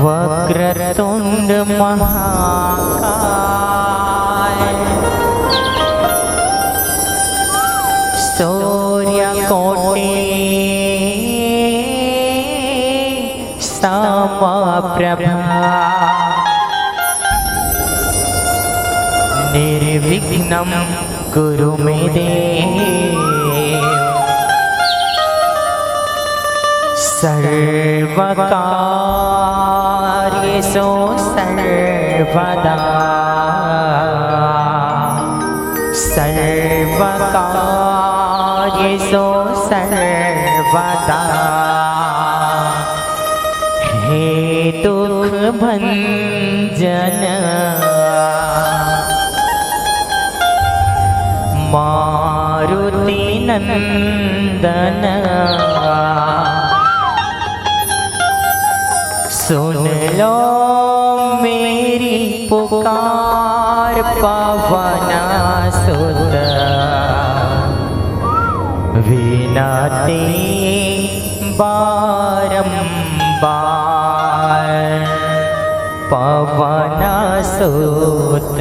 वक्रतुंड महाकाय सूर्यकोटि समप्रभा निर्विघ्नं कुरु मे देव सर्वकार्येषु सर्वदा सर्वकार्येषु सर्वदा हे दुःखभञ्जन मारुति नंदन सुन लो मेरी पुकार पवन सुत विनती बारंबार पवन सुत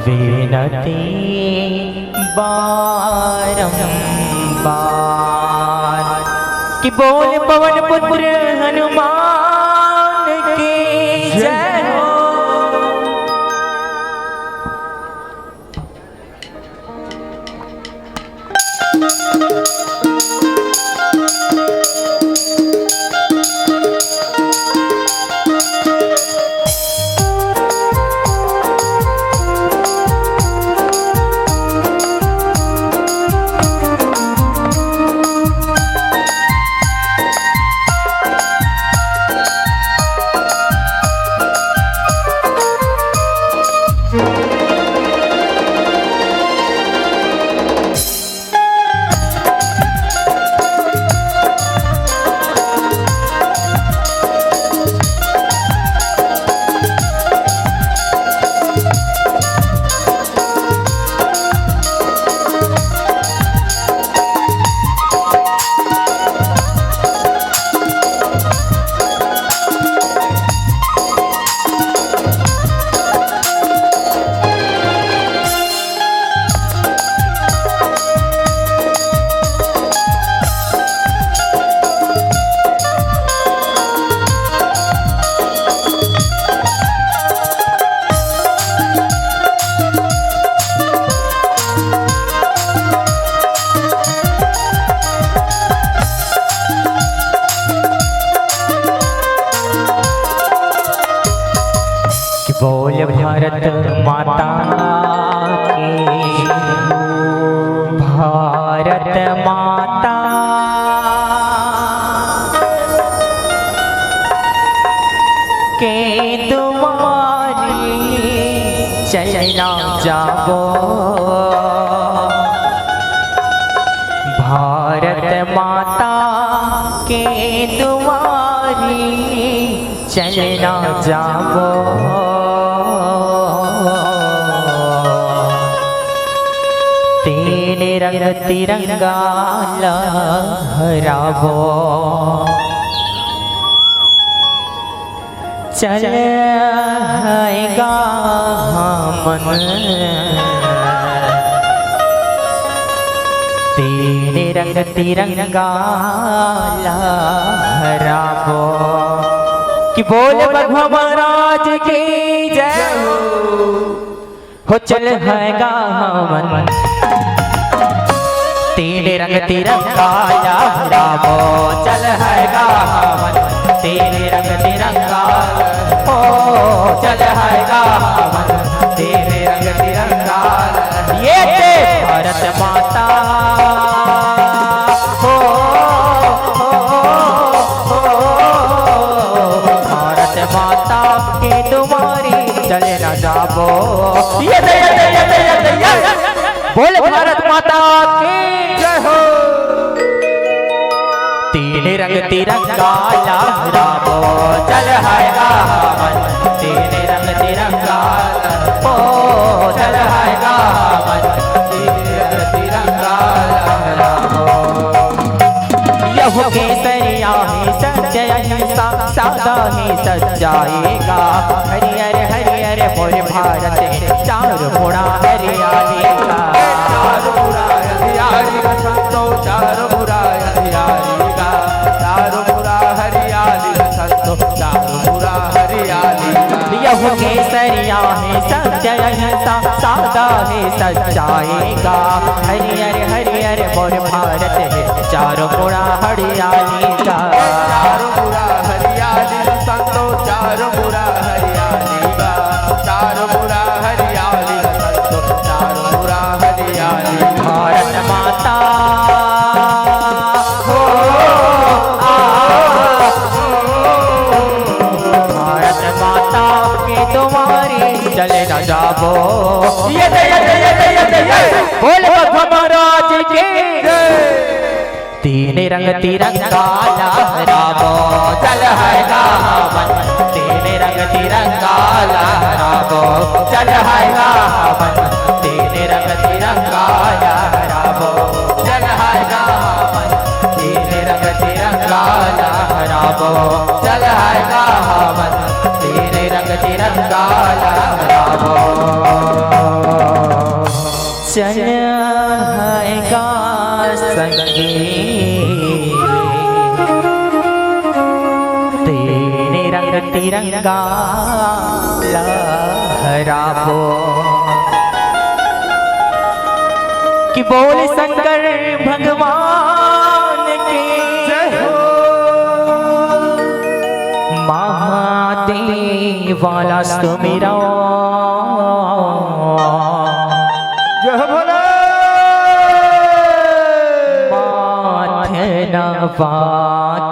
विनती बारंबार कि बोल पवन पुत्र हनुमान की जय हो। बोल भारत माता की भारत माता के तुम्हारी चलना जाओ भारत माता के तुम्हारी चलना जाओ तेरे रंग तिरंगा लहरावो चलेगा मन तेरे रंग तिरंगा लहरावो कि बोल भगवान महाराज की जय हो चल हैगा मन तेरे रंग तिरंगा लहरावो चल हैगा मन तेरे रंग तिरंगा ओ चल हैगा मन तेरे रंग तिरंगा ये भारत माता हो भारत माता के तुम्हारी चले न जाबो ये बोल भारत माता की जय हो तेरे रंग तिरंगा लहरावो चल हैगा मन तेरे रंग तिरंगा ओ चल हैगा मन तेरे रंग तिरंगा लहरावो यह केसरिया है सत्य अहिंसा सादा है सच्चाएगा। हरियर हरियर मोर भारत चार मुड़ा हरियाली का। चार मुड़ा हरियाली का संतो चार मुड़ा हरियाली का। चार मुड़ा हरियाली का संतो चार मुड़ा हरियाली का। यह केसरिया है सत्य अहिंसा सादा है सच्चाएगा। हरियर हरियर मोर भारत है चार मुड़ा हरियाली का। चार मुड़ा हरियाली का संतो चार मुड़ा हरियाली का। चार मुड़ा हरियाली का संतो चार मुड़ा हरियाली। भारत माता हो भारत माता के तुम्हारी चले न जाबो। ये बोल महाराज के तीन रंग तिरंगा लहराबो। चल है गावन तीन रंग तिरंगा लहराबो। चल है गावन तीन रंग तिरंगा लहराबो। चल है गावन तीन रंग तिरंगा लहराबो। चल है गावन तीन रंग तिरंगा लहराबो। चल है गा संगे तेरे रंग तिरंगा लहराबो। कि बोल शंकर भगवान के महादेव वाला सुमिरा। जय भोले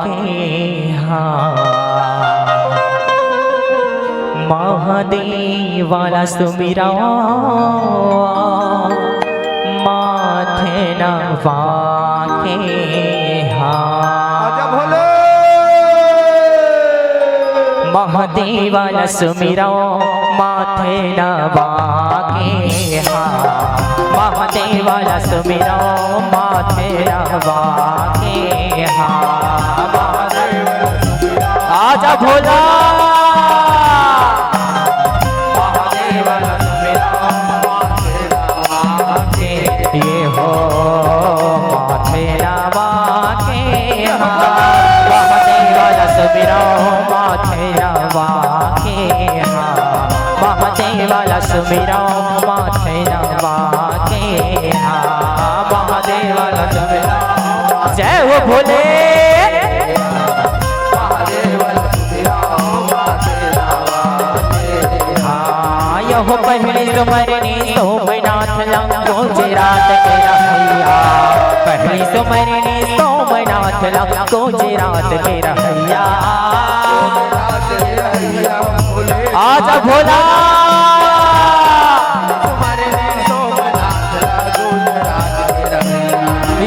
के महादेव वाला सुमिरा। माथे नवा के महादेव वाला सुमिरा। माथे नवा के महादेव वाला सुमिरा। माथे नवा के आजा भोला। महादेव वाला सुमिरा माथे नवा के ये हो माथे नवा के महादेव वाला सुमिरा। माथे नवा के महादेव वाला सुमिरा। माथे नवा के महादेव वाला सुमिरा। जय हो भोले महादेव वाला सुमिरा। माथे नवा के यह पहले सुमरनी सोमनाथ लंको गुजरात के रहैया। पहली सुमरनी सोमनाथ लंको गुजरात के रहैया। आजा भोला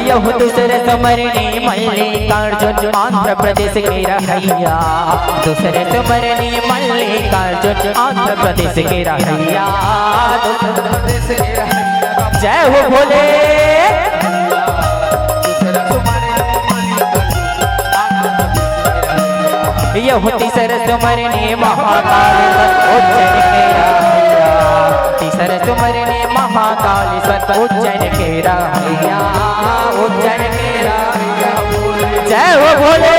यह दूसरे सुमरनी मल्लिकार्जुन आंध्र प्रदेश के रहैया। दूसरे सुमरनी मल्लिकार्जुन आंध्र प्रदेश के रहैया। जय हो भोले यह तीसर सुमरनी महाकालेश्वर उज्जैन के रहैया। तीसर सुमरनी महाकालेश्वर उज्जैन के रहैया। उज्जैन के रहैया। जय हो भोले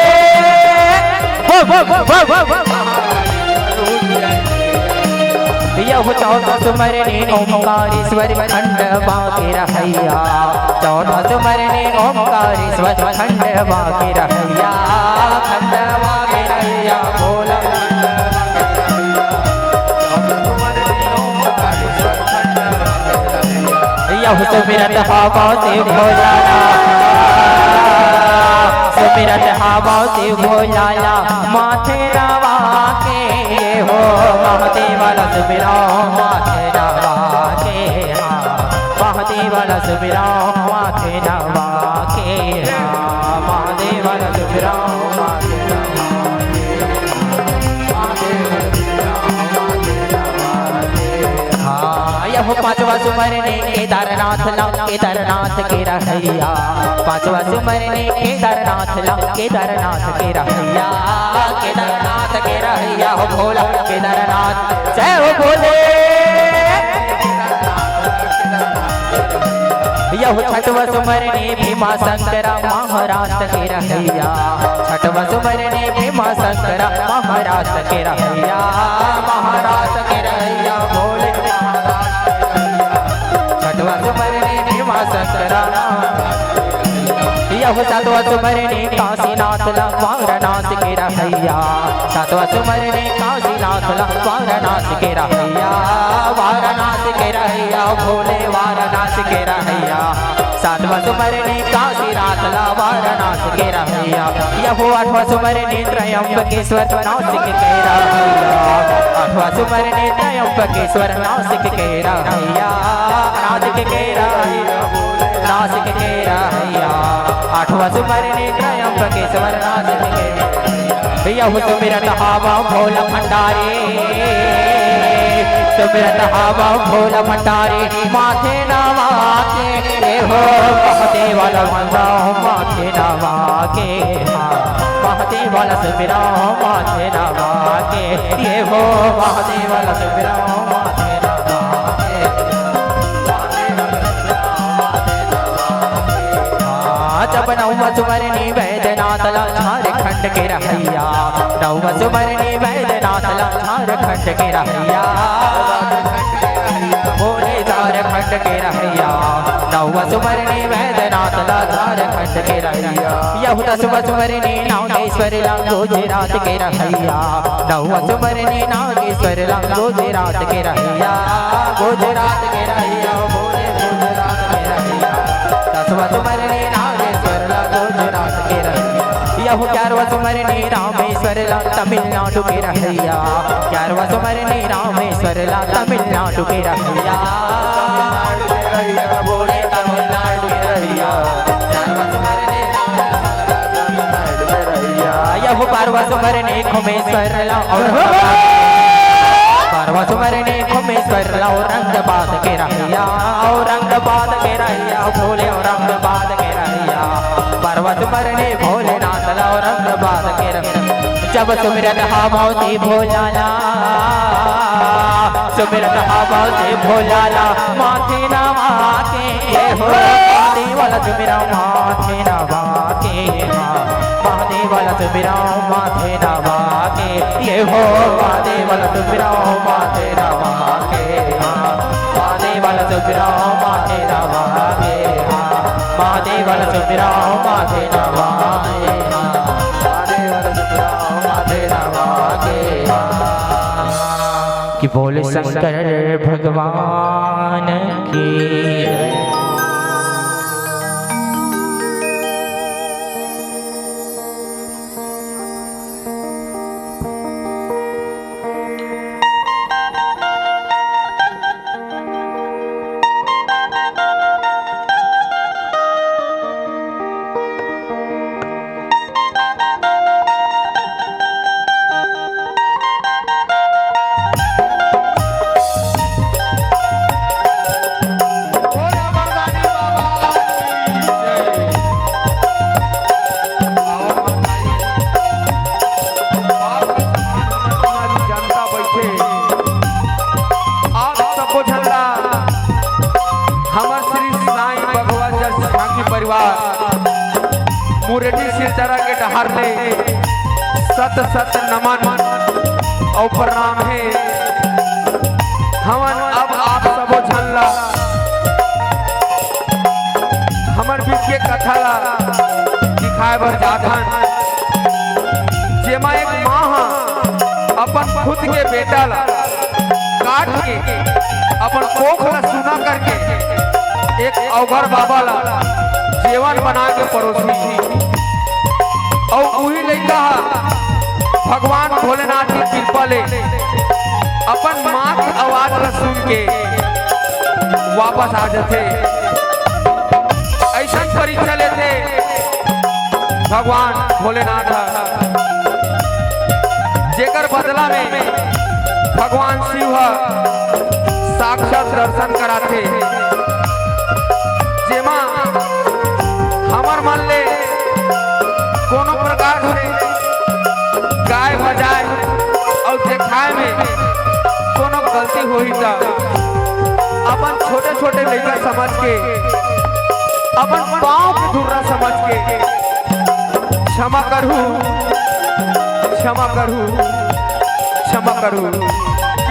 यह चौथा सुमरनी ओंकारेश्वर खंडवा के रहैया। चौथा सुमरनी ओंकारेश्वर खंडवा के रहैया। खंडवा के रहैया भोला। यह सुमिरत हवा से भोलाला। सुमिरत हवा से भोलाला। माथे नवा के हो महादेव वाला सुमिरा। माथे नवा के महादेव वाला सुमिरा। माथे नवा के महादेव वाला सुमिरा। पांचवा सुमरने केदारनाथ ला केदारनाथ के रहैया पांचवा सुमरने केदारनाथ ला केदारनाथ के रहैया केदारनाथ के रहैया हो भोला केदारनाथ जय हो भोले यह छठवा सुमरने भीमा शंकरा महाराज के रहैया छठवा सुमरने भीमा शंकरा महाराज के रहैया महाराज के रहैया भोले छठवा सुमरने भीमा शंकरा यह सातवा सुमरने काशीनाथ ला वाराणसी के रहैया सातवा सुमरने काशीनाथ ला वाराणसी के रहैया वाराणसी के रहैया भोले वाराणसी के रहैया सातवा सुमरने काशीनाथ ला वाराणसी के रहैया यह आठवा सुमरने त्रयंबकेश्वर नासिक के रहैया आठवा सुमरने त्रयंबकेश्वर नासिक के रहैया नासिक के रहैया नासिक के रहैया आठवा सुमरने त्रयंबकेश्वर नासिक के यह सुमिरत हावा भोला भंडारे सुमिरत हावा भोला भंडारे माथे नवाके हो महादेव वाला बंदा माथे नवाके महादेव वाला सुमिरा माथे नवाके ये हो महादेव वाला सुमिरा माथे जब नौवा सुमरने वैद्यनाथ ला झारखंड के रहैया नौवा सुमरने वैद्यनाथ ला झारखंड के रहैया भोले झारखंड के रहैया नौवा सुमरने वैद्यनाथ ला झारखंड के रहैया यह दसवा सुमरने नागेश्वर ला गुजरात के रहैया नौवा सुमरने नागेश्वर ला गुजरात के रहैया गुजरात के रहैया भोले गुजरात के रहैया दसवा सुमरने यह ग्यारहवा सुमरने रामेश्वर ला तमिलनाडु के रहैया ग्यारहवा सुमरने रामेश्वर ला तमिलनाडु के रहैया भोले तमिलनाडु के रहैया यह बारहवा सुमरने खुमेश्वर ला बारहवा सुमरने खुमेश्वर ला औरंगाबाद के रहैया औरंगाबाद के रहैया भोले औरंगाबाद के रहैया बारहवा सुमरने भोलेनाथ ला औरंगाबाद के रहैया जब सुमिरत हावाओं से भोला ला सुमिरत हावाओं से भोला ला माथे नवाके ये हो महादेव वाला सुमिरा माथे नवाके महादेव वाला सुमिरा माथे नवाके ये हो महादेव वाला सुमिरा माथे नवाके महादेव वाला सुमिरा माथे नवाके महादेव वाला सुमिरा माथे नवाके महादेव वाला सुमिरा माथे नवाके कि बोले शंकर भगवान की मुरली सिरदरा के डहार ले सत सत नमन और प्रणाम है हमन अब आप सबो झल्ला हमन बीच के कथा ला दिखाए बर जाथन जेमा एक माँ अपन खुद के बेटा ला काट के अपन कोख ला सुना करके एक अवघर बाबा ला जेवन बना के परोसी और वही लड़का भगवान भोलेनाथ की कृपा ले अपन माँ की आवाज ला सुन के वापस आ जाते ऐसा परीक्षा लेते भगवान भोलेनाथ जेकर बदला में भगवान शिव साक्षात दर्शन कराथे, जेमा हमर मन ले कोनो प्रकार से गाय बजाए और देखाए में कोनो गलती होई त अपन छोटे छोटे लड़का समझ के, अपन पाँव के धुर्रा समझ के क्षमा करू, क्षमा करू, क्षमा करू।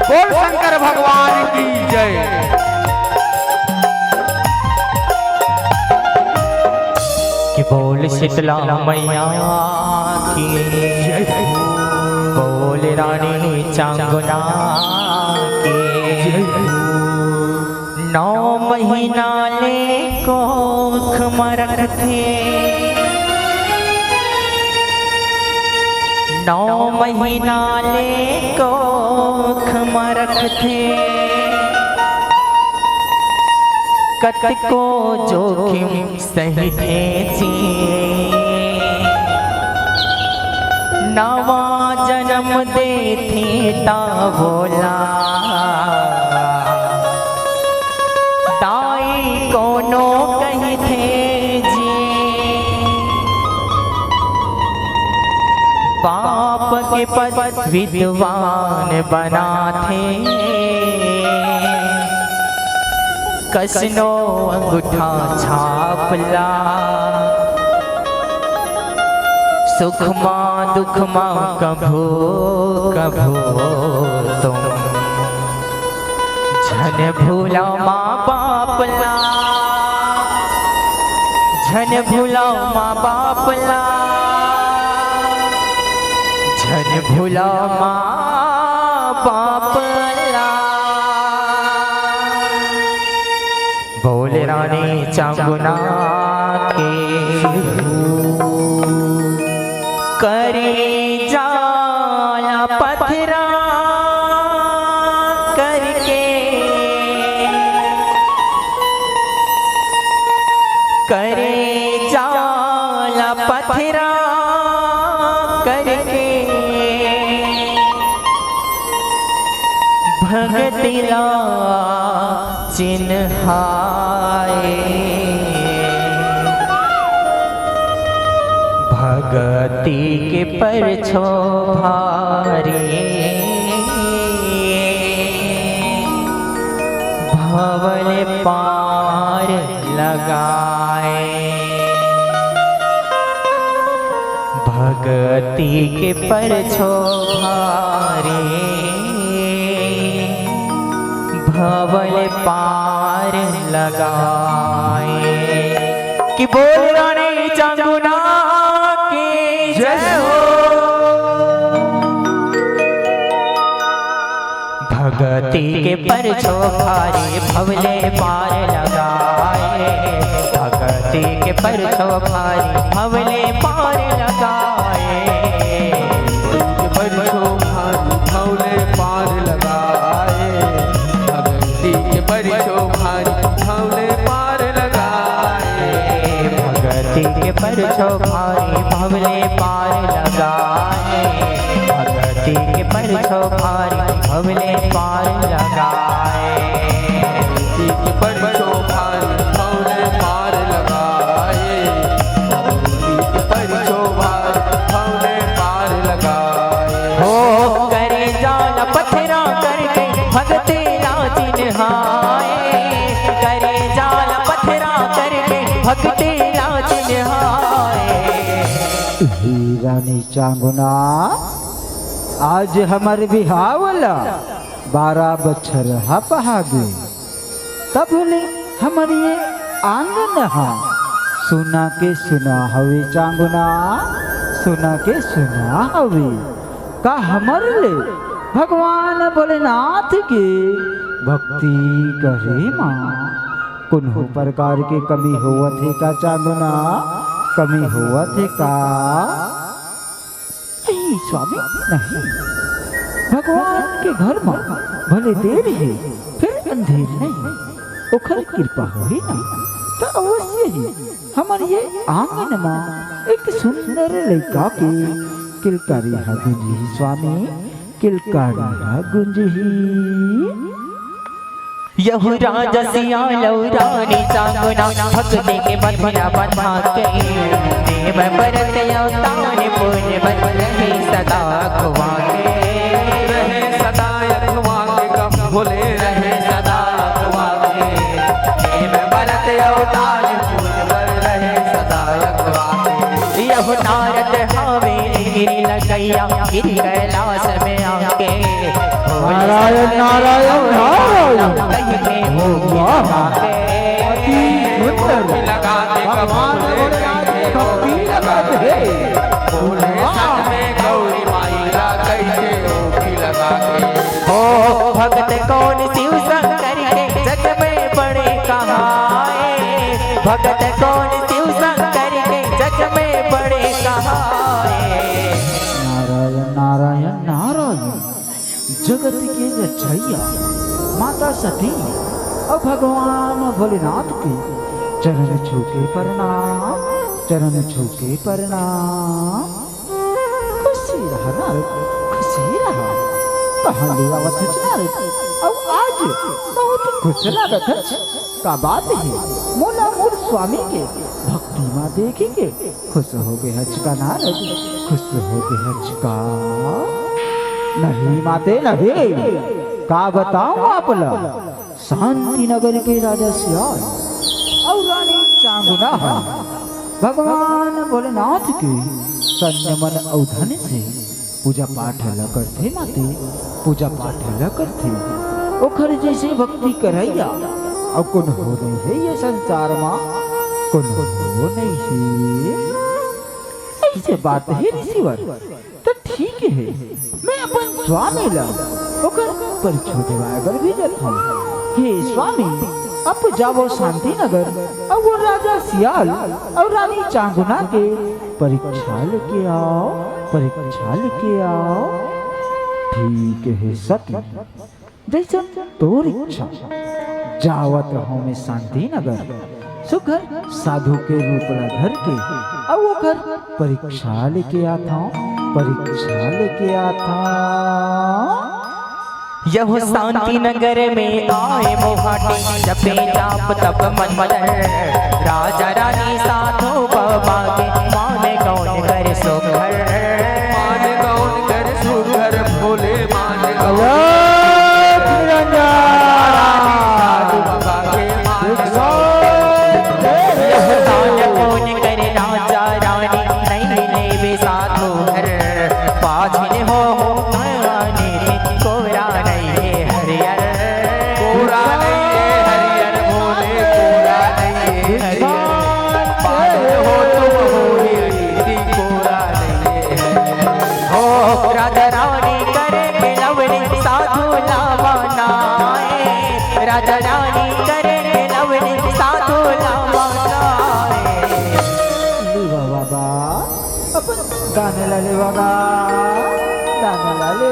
बोल शंकर भगवान की जय। कि बोल शीतला मैया की जय, बोल रानी चांगुना की, 9 महीना ले कोख में रखते, 9 महीना ले कोख में रखते, कतको जोखिम सहिते नवा जन्म देथे ता भोला, दाई कोनो कहथे जी, बाप के पद विद्वान बनाथे, कसनो अंगूठा छापला, सुख माँ दुख माँ कभो कभो तुम, झन भूला माँ बापला, झन भूला माँ बापला, झन भूला माँ बापला। बोल रानी चांगुना के करे जाला पथरा करके, करे जाला पथरा करके, भगतिला चिन्हाए, भगति के परछो भारी, भवल पार लगाए, भगति के परछो भारी, भवल पार लगाए। कि बोल रानी चांगुना की जय हो, भगति के परछो भारी भवले पार लगाए, भगति के परछो भारी भवले पार लगाए, परछो भारी भवले पार लगाए, भगति के परछो भारी भवले पार लगाए, भगति के परछो भारी भवले पार लगाए, भगति के परछो भारी भवले पार लगाए, भगति के परछो भारी भवले पार लगाए, भगति के परछो भारी भवले पार लगाए। हो करे जाला पथरा करके भगते लाचिन हाय, करे जाला पथरा करके भगते लाचिन हाय। रानी चांगुना आज हमारे बिहावला 12 बच्छर पहागे, तब ले हमारे ये आंगन हा सुना के सुना हवे चांगुना, सुना के सुना हवे का हमर ले भगवान भोलेनाथ के भक्ति करे माँ, कुन्हू प्रकार के कमी होवत है का चांगुना, कमी होवत है का? नहीं स्वामी नहीं, भगवान के घर में भले देर है फिर अंधेर नहीं, ओखर कृपा होई ना तो अवश्य ही हमारे ये आंगन में एक सुंदर लड़का के किलकारी हा गुंजी स्वामी, किलकारी हा गुंजी। यहु राजा सियालो रानी चांगुना भक्ति के बंधना बंधा के देव भरत अवतार पुण्य बन रहे सदा अखवा के रहे सदा अखवा के कब भोले रहे सदा अखवा के देव भरत अवतार पुण्य बन रहे सदा अखवा के यहु नारद हवेली गिरी लगैया गिरी कैलाश में आके नारायण नारायण नारायण लगा दे भगवान भोलेनाथ भक्ति लगाते हैं। भोले संग में गौरी माईला कैसे ओखी लगा के हो भगत कौन शिव शंकर के जग में बड़े कहाए भगत कौन शिव शंकर के जग में बड़े कहाए नारायण नारायण नारायण जगत के रचैया माता सती और भगवान भोलेनाथ के चरण छूके प्रणाम चरण छूके प्रणाम खुशी रहा नारद खुशी रहा कहाँ ले आवत है नारद अब आज बहुत खुश लागत है का बात है मोला मोर स्वामी के भक्ति माँ देखी के खुश हो गए हचका नारद खुश हो गए हचका नहीं माते नहीं का बताऊं आपला शांति नगर के राजा सियाल और रानी चांगुना भगवान भोलेनाथ के संयमन औधन से पूजा पाठ ल करते माते पूजा पाठ ल करते ओखर जैसे भक्ति करैया और कौन हो नहीं है ये संसार माँ कौन हो नहीं है ऐसे बात है ऋषिवर तो ठीक है मैं अपन स्वामी ला ओकर परीक्षा देवाए बर भेजत हूँ हे स्वामी अब जाओ शांति नगर और वो राजा सियाल और रानी चांगुना के परीक्षा लेके आओ परीक्षा लेके आओ ठीक है सती जैसा तोर इच्छा जावत हूँ मैं शांति नगर सुघर साधु के रूप ला धर के अब वो घर परीक्षा लेके आता हूँ परीक्षा लेके आता यह शांति नगर में आए मोहाटी जपे जाप तप मन मदर राजा रानी साधु बाबा के माने कौन करे सो घर माने गौन कर सुघर भोले माने गौन साधु बाबा के माने यह दान कौन करे राजा रानी नहीं लेवे साधु घर पाछिन हो आने कोरा नहीं है हरियर कोरा नहीं है हरियर भोले कोरा नहीं है हरियर पागल हो तुम होली हरी कोरा नहीं है हो राजा रानी करे के लवनी साधु लावानाए राजा रानी करे के लवनी साधु लावानाए लेवा बाबा अपन गाने ला ले बाबा गाने ला ले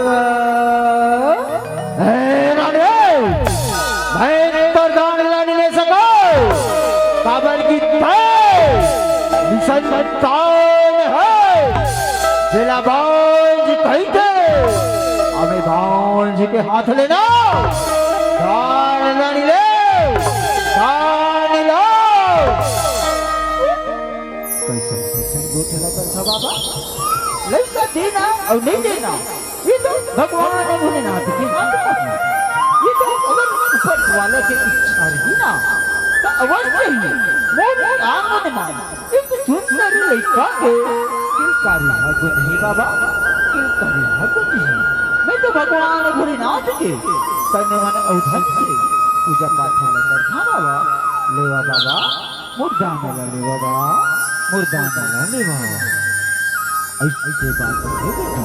राणे भाई तो गाने ला नहीं ले सको काबर की मिशन तान है जिला बांझ कहीं थे हमें बांझ के हाथ लेना गाने ला नहीं ले गाने ला कैसे कैसे गोठला कर था बाबा लड़का देना और नहीं देना ये तो भगवान भोलेनाथ की बात है ये तो अगर ऊपर वाले की इच्छा रही ना तो अवश्य ही मोर आंगन में एक सुंदर लड़का के किलकारी है बुद्धि बाबा किलकारी है बुद्धि मैं तो भगवान भोलेनाथ के करने वाले औधन से पूजा पाठ लेकर था बाबा लेवा बाबा मुर्दा मेला ले बाबा मुर्दा मेला ले बाबा ऐसे बात है बेटी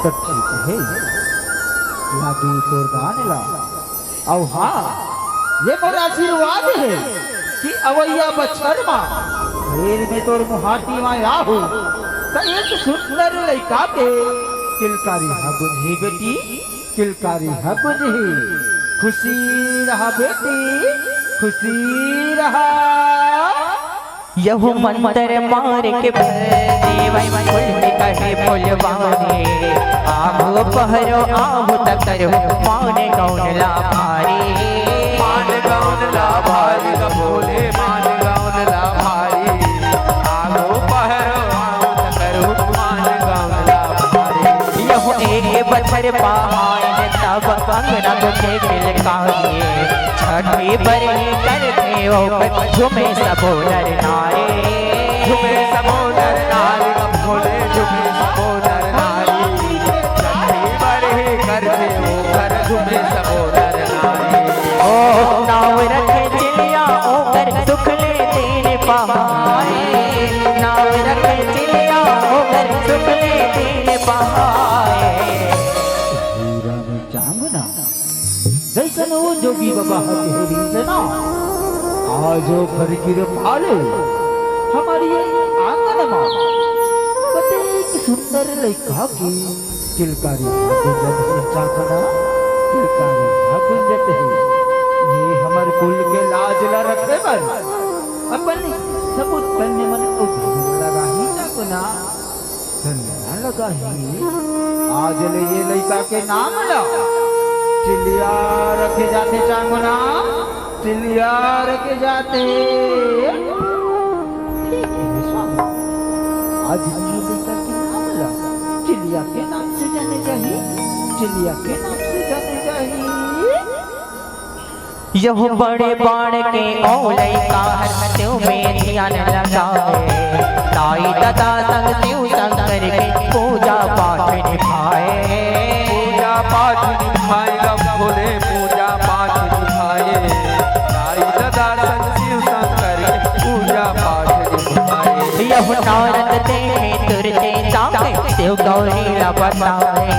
तो ठीक है लागी तोर गाने ला और हाँ ये मेरा आशीर्वाद है कि अवैया बछर माँ फिर में तोर मुहाटी में आहू तो एक सुंदर लड़का के किलकारी है बुझी बेटी किलकारी है बुझी खुशी रहा बेटी खुशी रहा यह मंत्र मार के देव फुल कहे फुलवाने आहु पहरो आहु तकरो माने कौन ला भारी उनला भारी ग भोले मान ग उनला भारी आगो पहरो आगो करो मान ग उनला भारी यह एक बछर पाए तब अंगना दुखे किलकारिए छठी बरे करते ओ झुमे सबो नर नारे झुमे सबो नर नारी ग भोले झुमे सबो नर नारी छठी बरे करते ओ कर झुमे सबो नर नारी ओ नाव रखे चिलिया ओ कर सुख ले तेरे पहाए नाव रखे चिलिया ओ कर सुख ले तेरे पहाए हीरा में चांगना जैसन वो जोगी बाबा हथेली से ना आज वो फरकीर पाले हमारी ये आंगन में एक सुंदर लड़का की चिलकारी गुंजत है चाकना चिलकारी गुंजत है ये हमारे कुल के लाज ला रखे पर अपन सब तन्ने मन उधर लगा ही चाकना तन्ने लगा ही आज ले ये लड़का के नाम ला चिलिया रखे जाते चांगना चिलिया रखे जाते ठीक है स्वामी आज हम ये लड़का के नाम ला चिलिया के नाम से जाने चाहिए चिलिया के नाम से जाने चाहिए यह बड़े बाण के औलई का हर त्यों में ध्यान लगाए ताई दादा संग त्यों संग करके पूजा पाठ निभाए पूजा पाठ निभाए ग भोले पूजा पाठ निभाए ताई दादा संग शिव शंकर पूजा पाठ निभाए यह नारद देखे तुरते जाके शिव गौरी ला बताए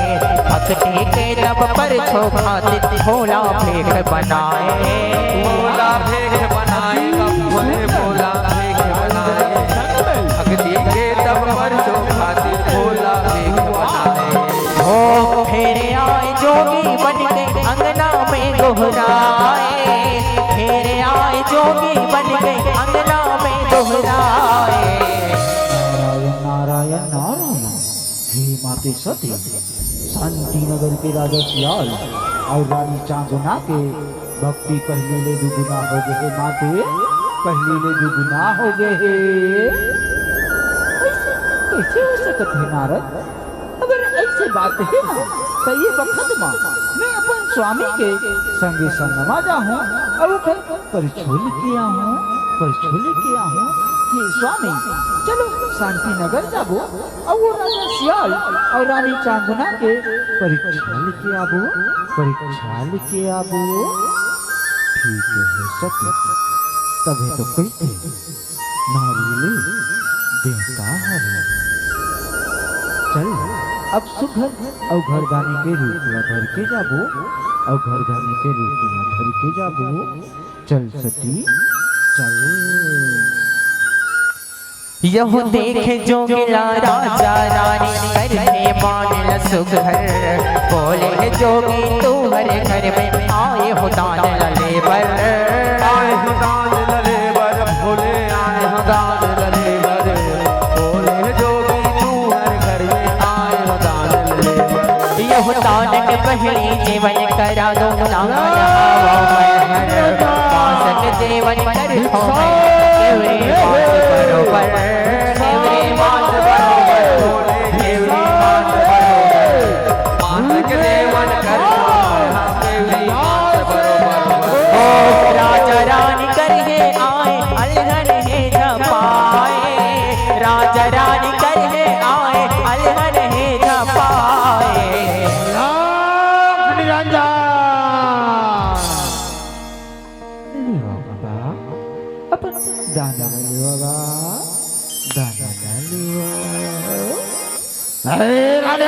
भक्ति के तब पर छोखाते भोला भेख बनाए भोला भेख बनाए ग भोले भोला भेख बनाए भक्ति के तब पर खातिर भोला भेख बनाए हो फेरे आए जोगी बन के अंगना में दोहराए फेरे आए जोगी बन के अंगना में दोहराए नारायण नारायण नारायण हे माते सती शांति नगर के राजा सियाल और रानी चांदना के भक्ति पहले ले दुगुना हो गए माते पहले ले दुगुना हो गए कैसे हो सकत है नारद अगर ऐसे बात है ना तो ये वक्त में मैं अपन स्वामी के संगे संगमा जाऊं और परिछोल किया हूँ परिछोल किया हूँ हे स्वामी चलो शांति नगर जाबो और वो राजा सियाल और रानी चांदना के परीक्षाल के आबो परीक्षाल के आबो ठीक है सत्य तभी तो कहते नारियल देता है चल अब सुघर और घर गाने के रूप ला धर के जाबो और घर गाने के रूप ला धर के जाबो चल सती चल यह देखे जोगिला राजा रानी करते मान सुघर बोले जोगी तू हरे घर में आए हो दान लले बर आए हो दान लले बर भोले आए हो दान लले बर भोले जोगी तू हर घर में आए हो दान लले बर यह दान के पहली जीवन करा दो नाम पासक जीवन कर हो केवरी बात बरोबर केवरी बात बरोबर केवरी बात बरोबर मानक देवन कर केवरी बात बरोबर ओ राजा रानी करके आए अलहन है झपाए राजा रानी करके आए अलहन है झपाए अपन दाना लेवा दाना लेवा अरे रानी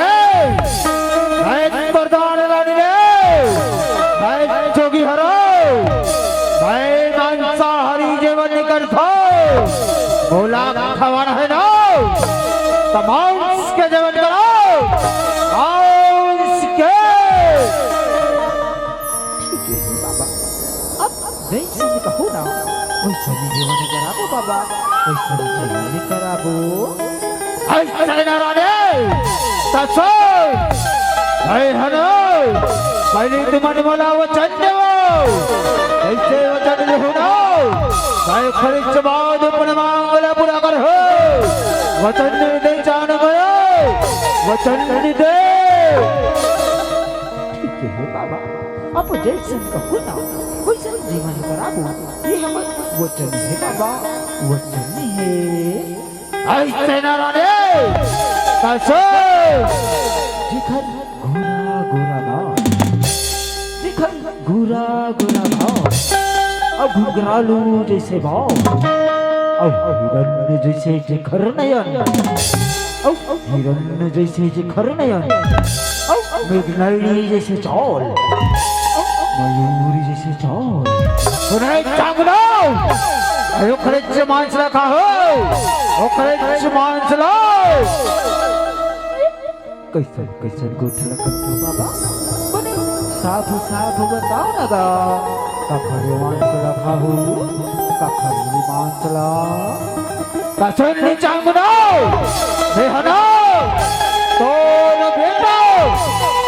भाई प्रधान रानी रे भाई जोगी हरो भाई मांसाहारी जीवन करथो बोला खवाना है ना तमाम के जीवन करो और इसके ठीक है बाबा अब जैसे कहो ना वैसे जीवन कराबो बाबा वैसे जीवन कराबो ऐसे ना रानी सचो भाई हनो पहले तुमने बोला वो चंदेवा ऐसे वचन लिखो ना चाहे खरीद जमाद अपन मांगला पूरा कर हो वचन दे जान गयो वचन दे ठीक है बाबा आप जैसे कहो ना वैसे जीवन कराबो ये हमारा वचन है बाबा वचन है ऐसे ना रे कैसे दिखर गोरा गोरा गाँव दिखर गोरा गोरा गाँव अब घुघरालू जैसे भाव अब हिरण्य जैसे जिखर नयन अब हिरण्य जैसे जिखर नयन अब मेघनाली जैसे चौल मयूरी जैसे चौल सुनाई चांगलो अयो खरेच मांस रखा हो ओ खरेच मांस लो कैसन कैसन गोठल करता बाबा बने साफ साफ बताओ ना गा कखरे मांस रखा हो कखरे मांस ला कसन नी चांगलो हे हनो तो न बेटा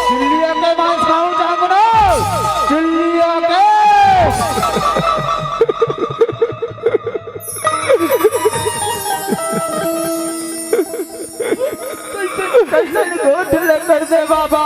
चिल्लिया के मांस खाऊं चांगलो चिल्लिया के कैसन गोठल कर दे बाबा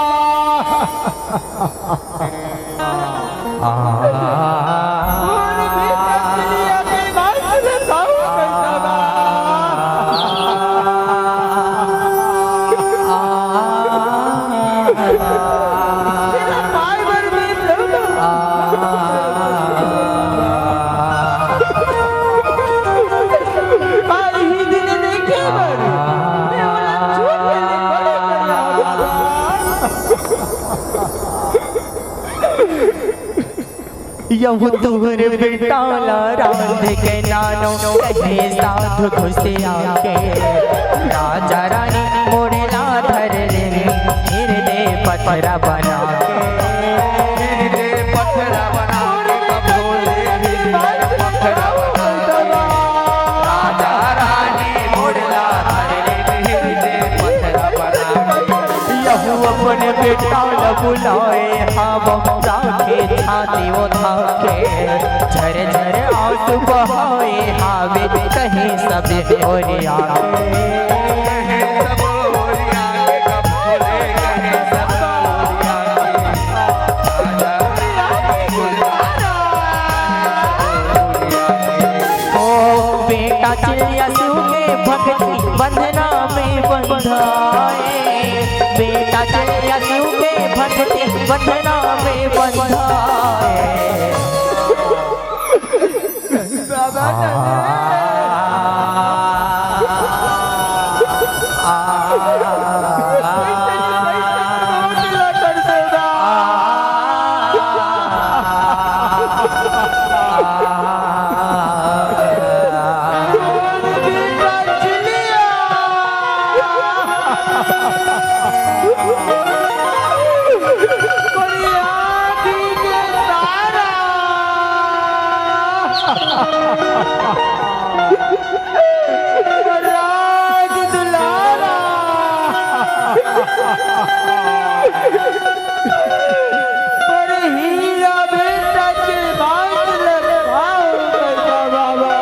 यहू तुहरे बेटाला राध के नानो कहे साधु घुसे आके राजा रानी मोड़ला धर रे हृदय पथरा बना के हृदय पत्थरा बना के कबोले पत्थरा बना राजा रानी मोड़ला धर रे हृदय पत्थरा बना यहू अपने बेटाला बुलाए हम राखे छाती वो धाके झर झर आंसू बहाए हावे कहीं सब और आगे सब ओरिया के कबोले कहे सब ओरिया ओ बेटा चिड़िया सूखे भक्ति बंधना में बंधाए बेटा चिड़िया सूखे भक्ति बंधना में बंधाए राज दुलारा पर हीरा बेटा के बात लगाओ बेटा बाबा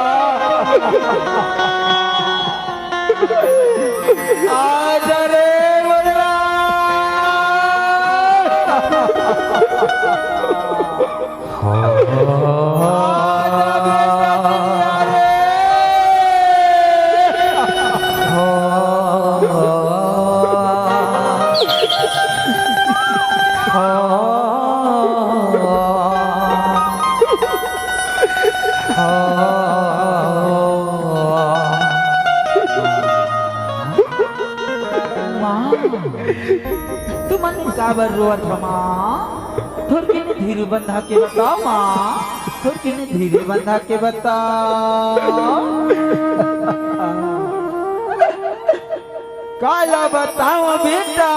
आज रे बोला तुमन काबर रोत माँ थोड़के ने धीरे बंधा के बताओ माँ थोड़के ने धीरे बंधा के बताओ काला बताओ बेटा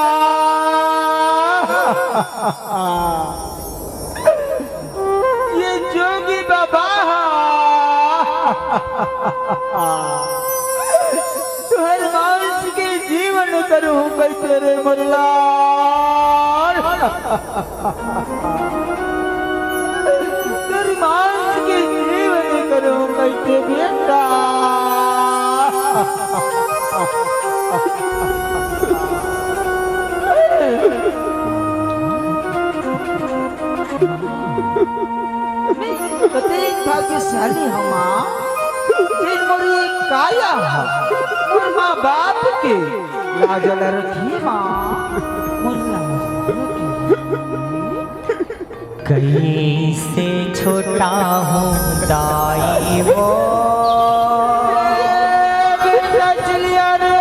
ये जोगी बाबा तुहर मांस के जीवन करूं कैसे रे मल्ला करूं कैसे बेटा कते भाग्यशाली हमा ये मोरी काया है और माँ बाप के लाजल रखी माँ कैसे छोटा हूँ दाई वो बेटा चलिया रे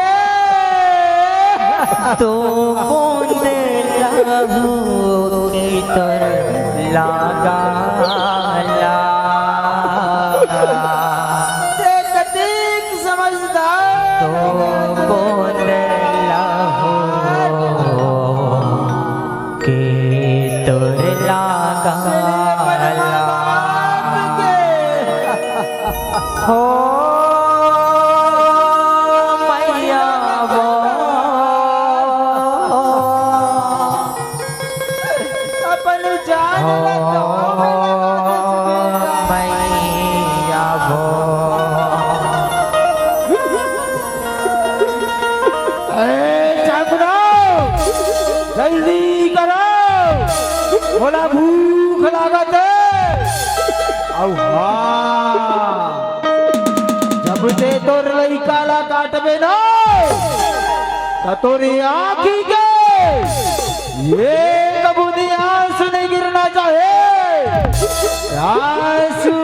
तो बूंद लहू के तर लागा कतीक समझदार तो बूंद लहू के तर लागा हो मैया वो अपन जान हो मैया वो जल्दी करो बोला भूख लागत औ हाँ जब से तोर लइकाला काटबे ना तो तोरी आँखी के ये कबूदी आंसू नहीं गिरना चाहे आंसू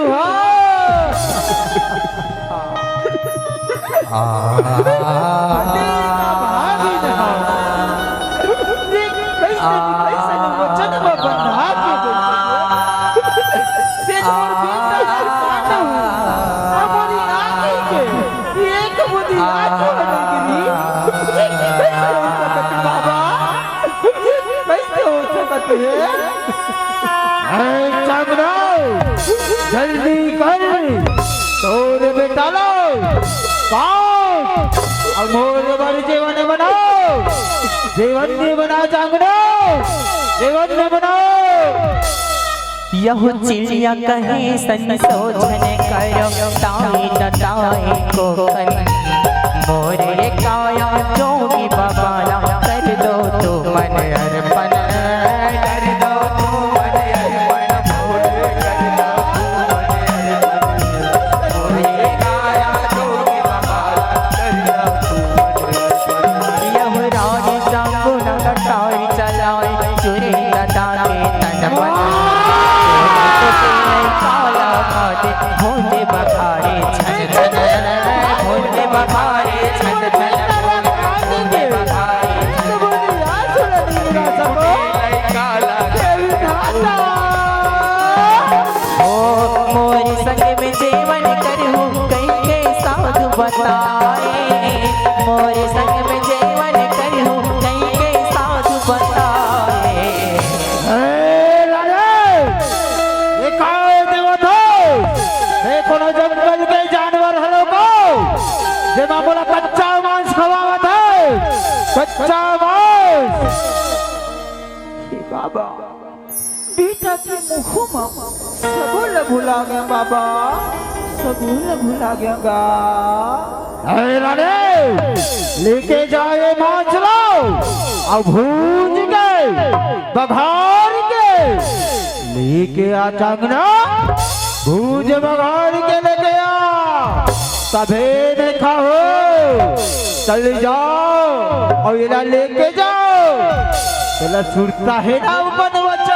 जल्दी कर तोर बेटा लो और मोर बारी जीवन बनाओ जीवन ने बना चांगनो जीवन ने बनाओ यह चिड़िया कहे सन सोचन करो ताई ताई को कन मोरे काया जोगी बाबाला कर दो तो मन अर्पण कर दो तो मन अर्पण मोरे कर दो तो मन अर्पण मोरे काया जोगी बाबाला कर दो तो मन अर्पण यह रानी संग न कटाई चलाए चुरी लदा के तन बना भोले बखारे छन छन भोले बखारे छन छन भोले बखारे ओ मोरी संग में जीवन करूं कहीं के साधु बताए मोरी संग में जीवन करूं कहीं के साधु बताए कोनो जंगल के जानवर हलो को जे बोला कच्चा मांस खवावत है कच्चा मांस बाबा बेटा के मुख में सबूल भुला गया बाबा सबूल भुला गया गा अरे रानी लेके जाए मांस लो और भून के बघार के लेके आ चांगना भूज बघार के लेके आ सभे ने खाओ चल जाओ और ये लेके जाओ चला सुरता है ना ऊपर बच्चे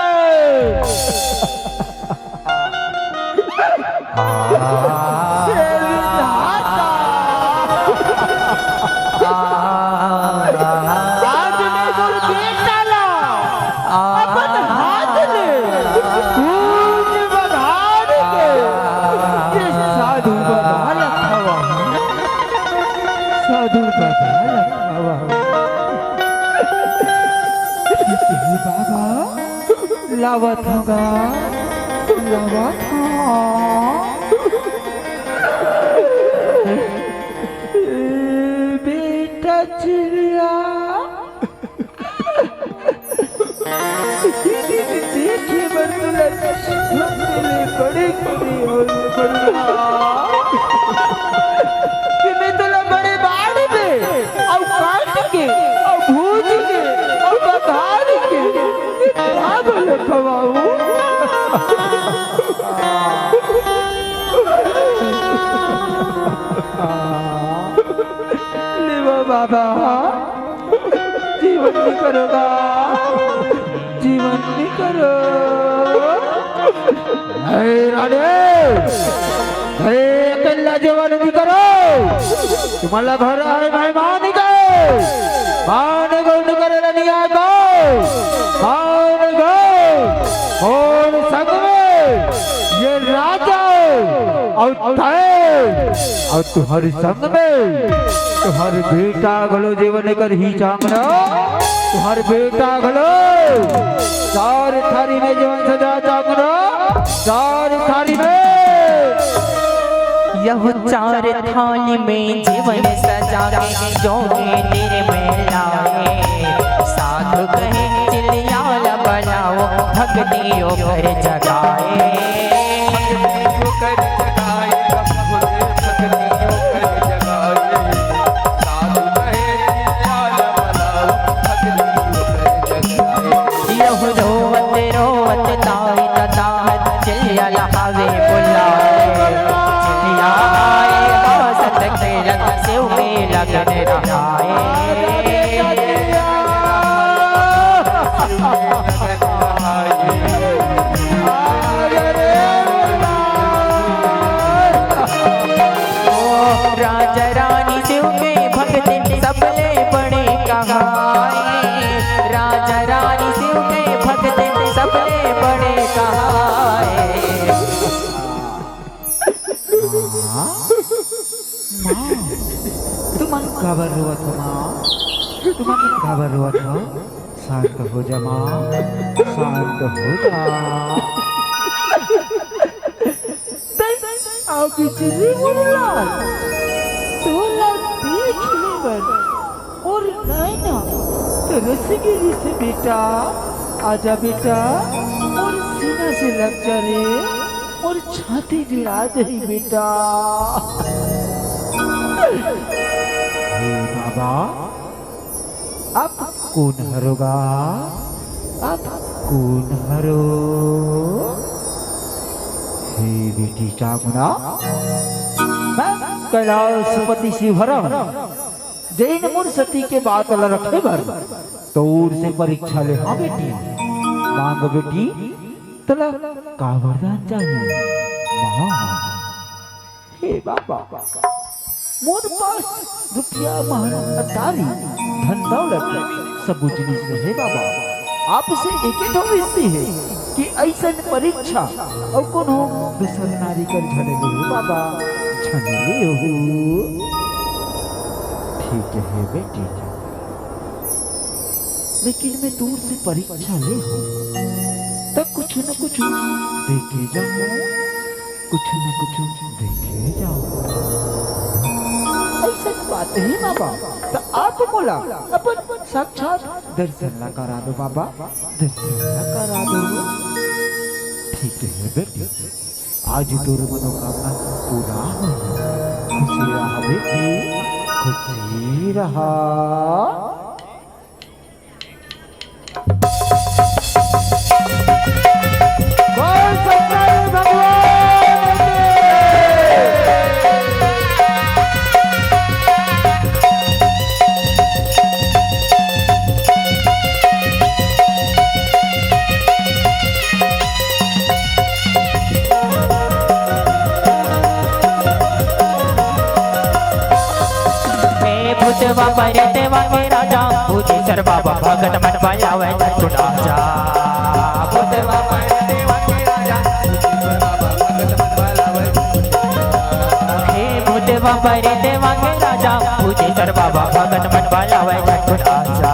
आज मैं गुरु बेटा ला अपन हाथ ले भूज बघार के ये साधु बघार खावा साधु बघार खावा बाबा लावत होगा लावत बेटा चिड़िया देखिए बड़ी बड़ी जीवन भी करोगा, जीवन भी करो। राधे अकेला जीवन भी करो, तुम्हाला घर आहे मेहमान गए मान गौन करे रनिया को मान गो और संग में ये राजा और और तुम्हारे संग में तुम्हारे बेटा गलो जीवन कर ही चांगना, तुम्हारे बेटा गलो सारी थारी में जीवन सजा चांगना, सारी थारी में यह चार थाली में जीवन सजा के जोगे तेरे में लाए, साधु कहे चिलियाल बनाओ भक्तियों कर जगाए। राजा रानी शिव के भक्त सबले बड़े कहाए, राजा रानी शिव के भक्त सबले बड़े कहाए। तुमन खबर हुआ माँ, तुमन खबर हुआ था, शांत हो जा माँ, शांत हो जा। आगे चली बोला तोला देख लेवर और नैना रसगिरी से बेटा आजा बेटा और सीना से लग जा रे और छाती जुड़ा दे बेटा। बाबा आप कौन हरोगा, आप कौन हरो? हे बेटी चामुंडा, मैं कैलाशपति शिवहरम जैन मुर सती के बात रखे बर तोर से परीक्षा ले। हाँ बेटी मांग बेटी, तला का वरदान चाहिए? हे बाबा मोर पास रुपया महल अटारी धन दौलत सब जिनिस है बाबा, आपसे एक ही तो विनती है कि ऐसा परीक्षा और कोनो दूसर नारी कर झड़े ले बाबा, झड़े ले हो। ठीक है बेटी, लेकिन मैं दूर से परीक्षा ले हूँ तब कुछ न कुछ देखे जाओ, कुछ न कुछ देखे जाओ। ऐसा बात है बाबा, तो आप बोला अपन साक्षात दर्शन ला करा दो बाबा, दर्शन ला करा दो। ठीक है बेटी, आज तोर मनोकामना पूरा हो, खुशी रहा बेटी, खुशी रहा। भूतवा परतवा के राजा भूतेश्वर बाबा भगत मन बजावे छुटा जा। भूतवा परतवा के राजा भूतेश्वर बाबा भगत मन बजावे हे भूतवा परतवा के राजा भूतेश्वर बाबा भगत मन बजावे छुटा जा।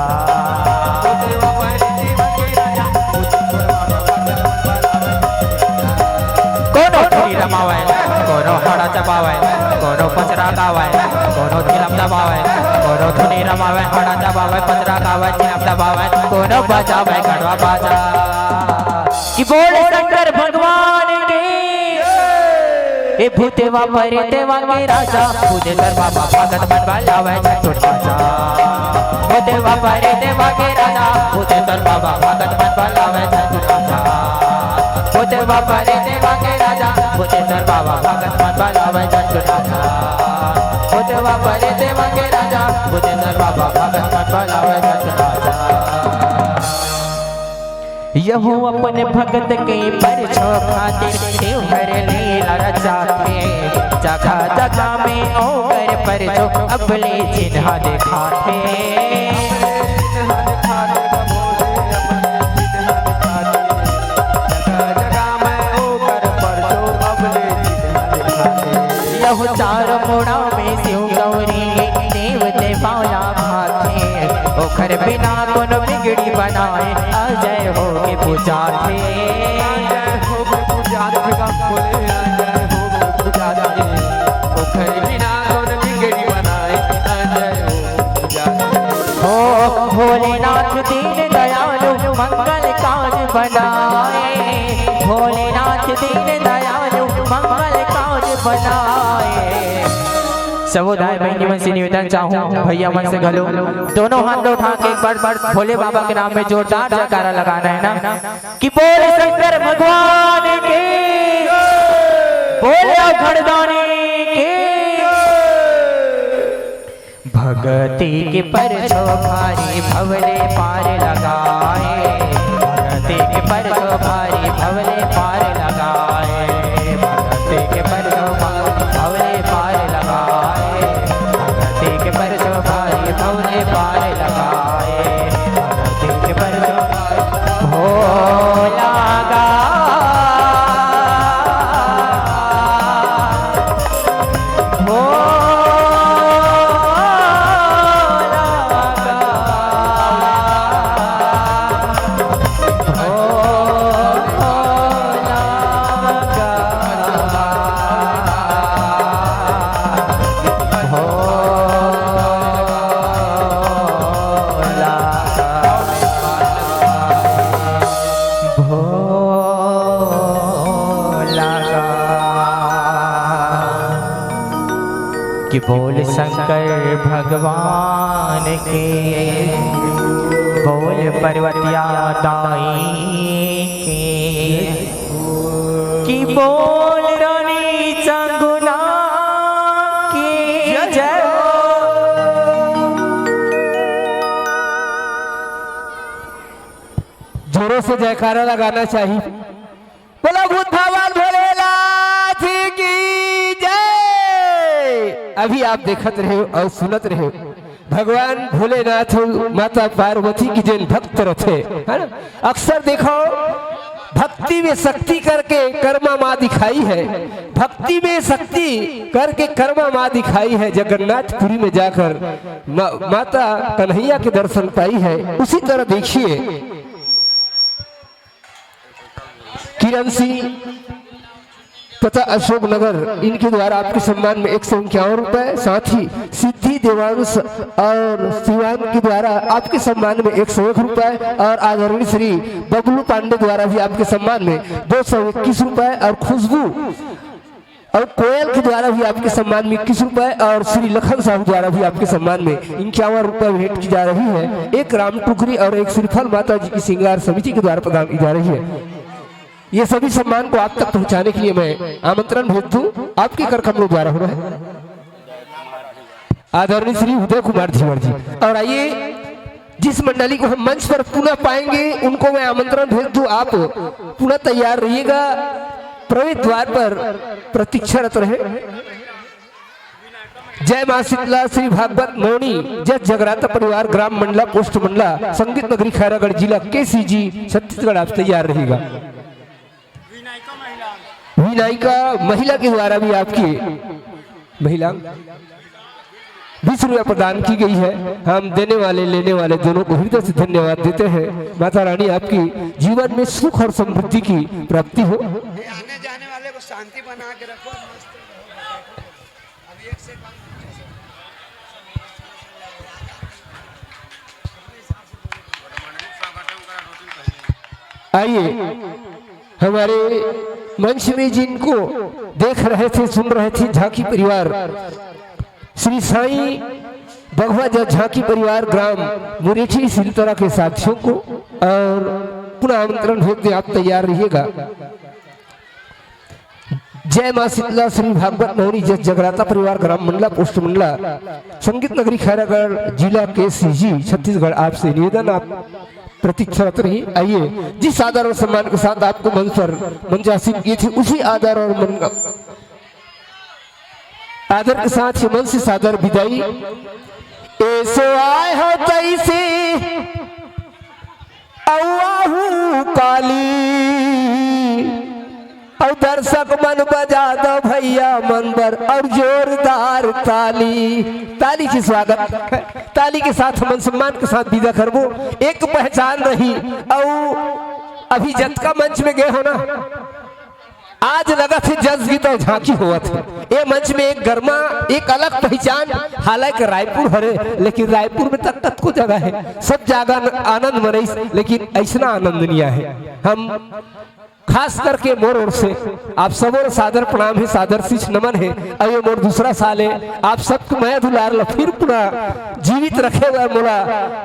भूतवा परतवा के राजा भूतेश्वर बाबा भगत मन बजावे कोनो थोड़ी रमावे, कोनो हड़ा चबावे, कोनो पचरा गावे, कोनो थिलम दबावे, कोनो धुनी रमावे, हड़ा दबावे, पचरा गावे, थिलम दबावे, कोनो बजावे घड़वा बाजा। कि बोले शंकर भगवान की ए भूतेवा परतेवा के राजा भूतेश्वर बाबा भगत मन बजावे छुटा जा। भूतेवा परतेवा के राजा भूतेश्वर बाबा भगत मन बजावे छुटा जा। भूतेवा परतेवा के राजा भूतेश्वर बाबा भगत मन बजावे छुटा जा। भूतवा परतवा के राजा भूतेश्वर बाबा भगत मन बजावे छुटा जा। यहू अपने भगत के परछो खातिर त्योहर लीला रचाते जगह जगह में ओकर परछो अपने चिन्ह दिखाते यहू चार मोड़ा में शिव गौरी देवते पाला भाते ओकर बिना कोनो बिगड़ी बनाए अजय हो के पूजा थे हो भोलेनाथ दीन दयालु मंगल काज बनाए भोलेनाथ दीन दयालु मंगल काज बनाए। समुदाय बहनी मन से निवेदन चाहूँ भैया मन से घलो दोनों हाथ उठा के एक बार भोले बाबा के नाम में जोरदार जयकारा लगाना है ना कि बोले शंकर भगवान के बोले घड़दानी के भगती के परछो भारी भवले पार लगाए भगती के परछो भारी भवले पार लगाए भगती के परछो भवले पार लगाए भगती के परछो भारी भवले पार लगाए भगती के परछो भोला गा कि बोल शंकर भगवान के बोल पर्वतिया दाई के कि बोल रानी चंगुना की जय जोरों से जयकारा लगाना चाहिए। बोला बुद्धावान भोलेनाथ की जय। अभी आप देखत रहे और सुनत रहे भगवान भोलेनाथ माता पार्वती की जैन भक्त रथे है ना। अक्सर देखो भक्ति में शक्ति करके कर्मा माँ दिखाई है, भक्ति में शक्ति करके कर्मा माँ दिखाई है। जगन्नाथपुरी में जाकर माता कन्हैया के दर्शन पाई है। उसी तरह देखिए किरण सिंह तथा अशोक नगर इनके द्वारा आपके सम्मान में 151 रुपए, साथ ही सिद्धि देवांश और सिवान के द्वारा आपके सम्मान में 101 रुपए और आदरणीय श्री बबलू पांडे द्वारा भी आपके सम्मान में 221 रुपए और खुशबू और कोयल के द्वारा भी आपके सम्मान में 21 रुपए और श्री लखन साहू द्वारा भी आपके सम्मान में 51 रुपए भेंट की जा रही है। एक राम टुकरी और एक श्रीफल माता जी की श्रृंगार समिति के द्वारा प्रदान की जा रही है। ये सभी सम्मान को आप तक पहुंचाने के लिए मैं आमंत्रण भेज दूं आपके कर कमलों द्वारा हो रहा है आदरणीय श्री उदय कुमार धीवर जी। और आइए जिस मंडली को हम मंच पर पुनः पाएंगे उनको मैं आमंत्रण भेज दूं, आप पुनः तैयार रहिएगा, प्रवेश द्वार पर प्रतीक्षारत रहे। जय मां शीतला श्री भागवत मौनी जस जगराता परिवार ग्राम मंडला पोस्ट मंडला संगीत नगरी खैरागढ़ जिला KCG छत्तीसगढ़, आप तैयार रहिएगा। विनायिका महिला के द्वारा भी आपकी महिला 20 रुपया प्रदान की गई है। हम देने वाले लेने वाले दोनों को हृदय से धन्यवाद देते हैं। माता रानी आपकी जीवन में सुख और समृद्धि की प्राप्ति हो। आने जाने वाले को शांति बना के रखो। आइए हमारे मंच में जिनको देख रहे थे सुन रहे थे झांकी परिवार श्री साईं भगवा झांकी परिवार ग्राम मुरेठी सिलतरा के साथियों को और पुनः आमंत्रण भेजते आप तैयार रहिएगा। जय मां शीतला श्री भागवत मौनी जस जगराता परिवार ग्राम मंडला पोस्ट मंडला संगीत नगरी खैरागढ़ जिला KCG छत्तीसगढ़, आपसे निवेदन आप प्रतीक्षारत रही। आइए जिस आदर और सम्मान के साथ आपको मंच पर मंचासीन किए थे उसी आदर और आदर के साथ ही मन से सादर विदाई। ऐसो आए हो तैसे औआहू काली और दर्शक मन बजा दो भैया मंबर और जोरदार ताली। ताली की स्वागत, ताली के साथ मन सम्मान के साथ विदा करबो। एक पहचान रही और अभी जतका मंच में गए हो ना, आज लगा थे जज गीत और झांकी हुआ थे। ये मंच में एक गर्मा, एक अलग पहचान। हालांकि रायपुर हरे, लेकिन रायपुर में तक को जगह है, सब जगह आनंद मनई, लेकिन ऐसा आनंद नहीं है। हम खास करके मोर ओर से आप सबों सादर प्रणाम है, सादर शीश नमन है। और ये मोर दूसरा साल है, आप सबको मैं दुलार ला फिर पुनः जीवित रखे हुए मोला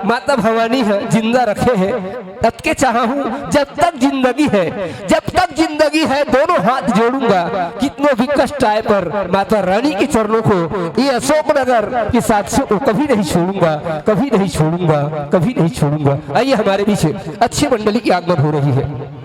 माता भवानी है, जिंदा रखे है। तत्के चाहूं जब तक जिंदगी है, जब तक जिंदगी है दोनों हाथ जोड़ूंगा। कितनों भी कष्ट आए पर माता रानी के चरणों को, ये अशोकनगर के साथियों को कभी नहीं छोड़ूंगा, कभी नहीं छोड़ूंगा, कभी नहीं छोड़ूंगा। आइए हमारे पीछे अच्छी मंडली की आगमन हो रही है।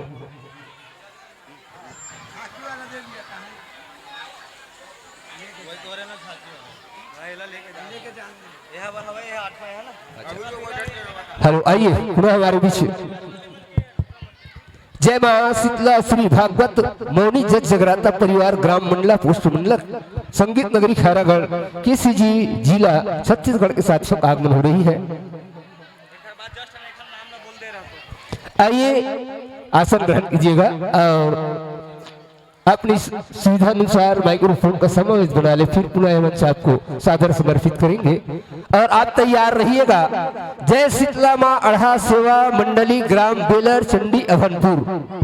हेलो, आइए पुनः हमारे पीछे जय मां शीतला श्री भागवत मौनी जग जगराता परिवार ग्राम मंडला पोस्ट मंडल संगीत नगरी खैरागढ़ केसी जी जिला छत्तीसगढ़ के साथ सब आगमन हो रही है। आइए आसन ग्रहण कीजिएगा और अपनी सुविधा अनुसार माइक्रोफोन का समावेश बना ले। फिर पुनः मंच आपको सादर समर्पित करेंगे और आप तैयार रहिएगा। जय शीतला मां अढ़ा सेवा मंडली ग्राम बेलर चंडी अभनपुर।